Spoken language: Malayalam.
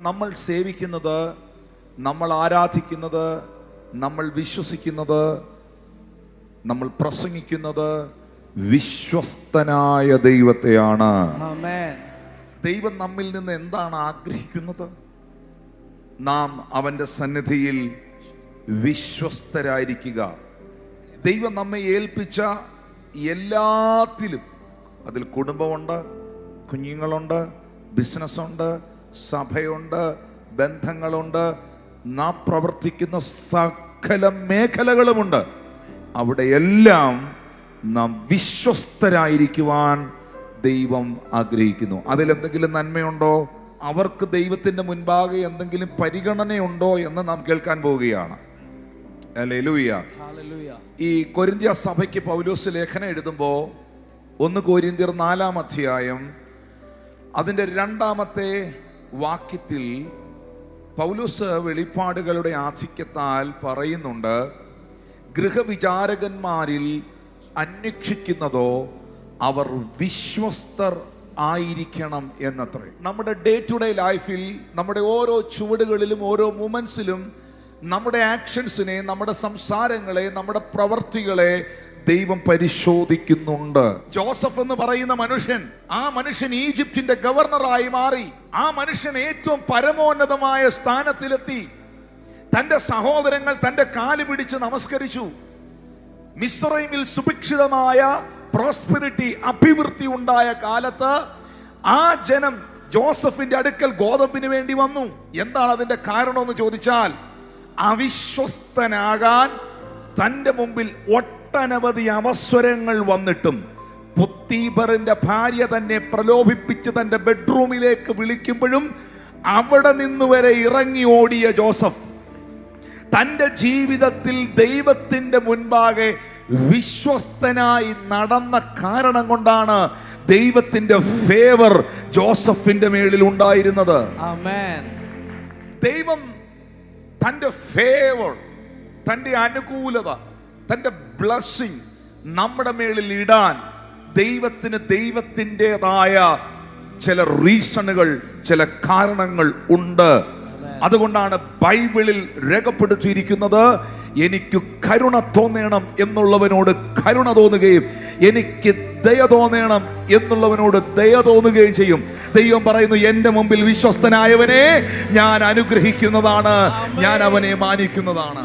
നമ്മൾ സേവിക്കുന്നത്, നമ്മൾ ആരാധിക്കുന്നത്, നമ്മൾ വിശ്വസിക്കുന്നത്, നമ്മൾ പ്രസംഗിക്കുന്നത് വിശ്വസ്തനായ ദൈവത്തെയാണ്. ദൈവം നമ്മിൽ നിന്ന് എന്താണ് ആഗ്രഹിക്കുന്നത്? നാം അവൻ്റെ സന്നിധിയിൽ വിശ്വസ്തരായിരിക്കുക. ദൈവം നമ്മെ ഏൽപ്പിച്ച എല്ലാത്തിലും, അതിൽ കുടുംബമുണ്ട്, കുഞ്ഞുങ്ങളുണ്ട്, ബിസിനസ്സുണ്ട്, സഭയുണ്ട്, ബന്ധങ്ങളുണ്ട്, നാം പ്രവർത്തിക്കുന്ന സകല മേഖലകളുമുണ്ട്. അവിടെയെല്ലാം നാം വിശ്വസ്തരായിരിക്കുവാൻ ദൈവം ആഗ്രഹിക്കുന്നു. അതിലെന്തെങ്കിലും നന്മയുണ്ടോ, അവർക്ക് ദൈവത്തിൻ്റെ മുൻപാകെ എന്തെങ്കിലും പരിഗണനയുണ്ടോ എന്ന് നാം കേൾക്കാൻ പോവുകയാണ്. ഹല്ലേലൂയ. ഈ കൊരിന്ത്യ സഭയ്ക്ക് പൗലോസ് ലേഖനം എഴുതുമ്പോൾ 1 കൊരിന്ത്യർ 4-ാം അധ്യായം അതിൻ്റെ 2-ാമത്തെ വാക്യത്തിൽ പൗലോസ് വെളിപ്പാടുകളുടെ ആധിക്യത്താൽ പറയുന്നുണ്ട്, ഗൃഹവിചാരകന്മാരിൽ അന്വേഷിക്കുന്നതോ അവർ വിശ്വസ്തർ ആയിരിക്കണം എന്നത്രേ. നമ്മുടെ ഡേ ടു ഡേ ലൈഫിൽ, നമ്മുടെ ഓരോ ചുവടുകളിലും, ഓരോ മൂമെന്റ്സിലും നമ്മുടെ ആക്ഷൻസിനെ, നമ്മുടെ സംസാരങ്ങളെ, നമ്മുടെ പ്രവർത്തികളെ ദൈവം പരിശോധിക്കുന്നുണ്ട്. ജോസഫ് എന്ന് പറയുന്ന മനുഷ്യൻ, ആ മനുഷ്യൻ ഈജിപ്തിന്റെ ഗവർണറായി മാറി. ആ മനുഷ്യൻ ഏറ്റവും പരമോന്നതമായ സ്ഥാനത്തിലെത്തി. തന്റെ സഹോദരങ്ങൾ തന്റെ കാല് പിടിച്ച് നമസ്കരിച്ചു. മിസ്രൈമിൽ സുഭിക്ഷിതമായ പ്രോസ്പെരിറ്റി, അഭിവൃദ്ധി ഉണ്ടായ കാലത്ത് ആ ജനം ജോസഫിന്റെ അടുക്കൽ ഗോതമ്പിന് വേണ്ടി വന്നു. എന്താണ് അതിന്റെ കാരണമെന്ന് ചോദിച്ചാൽ, അവിശ്വസ്തനാകാൻ തന്റെ മുമ്പിൽ ഒട്ടനവധി അവസരങ്ങൾ വന്നിട്ടും പുത്തീബറിന്റെ ഭാര്യ തന്നെ പ്രലോഭിപ്പിച്ച് തന്റെ ബെഡ്റൂമിലേക്ക് വിളിക്കുമ്പോഴും അവിടെ നിന്ന് വരെ ഇറങ്ങി ഓടിയ ജോസഫ് തന്റെ ജീവിതത്തിൽ ദൈവത്തിന്റെ മുൻപാകെ വിശ്വസ്തനായി നടന്ന കാരണം കൊണ്ടാണ് ദൈവത്തിന്റെ ഫേവർ ജോസഫിന്റെ മേളിൽ ഉണ്ടായിരുന്നത്. ദൈവം തന്റെ ഫേവർ, തന്റെ അനുകൂലത, തന്റെ ബ്ലെസ്സിങ് നമ്മുടെ മേളിൽ ഇടാൻ ദൈവത്തിന് ദൈവത്തിൻ്റെതായ ചില റീസണുകൾ, ചില കാരണങ്ങൾ ഉണ്ട്. അതുകൊണ്ടാണ് ബൈബിളിൽ രേഖപ്പെടുത്തിയിരിക്കുന്നത്, എനിക്ക് കരുണ തോന്നണം എന്നുള്ളവനോട് കരുണ തോന്നുകയും എനിക്ക് ദയ തോന്നണം എന്നുള്ളവനോട് ദയ തോന്നുകയും ചെയ്യും. ദൈവം പറയുന്നു, എൻ്റെ മുമ്പിൽ വിശ്വസ്തനായവനെ ഞാൻ അനുഗ്രഹിക്കുന്നതാണ്, ഞാൻ അവനെ മാനിക്കുന്നതാണ്.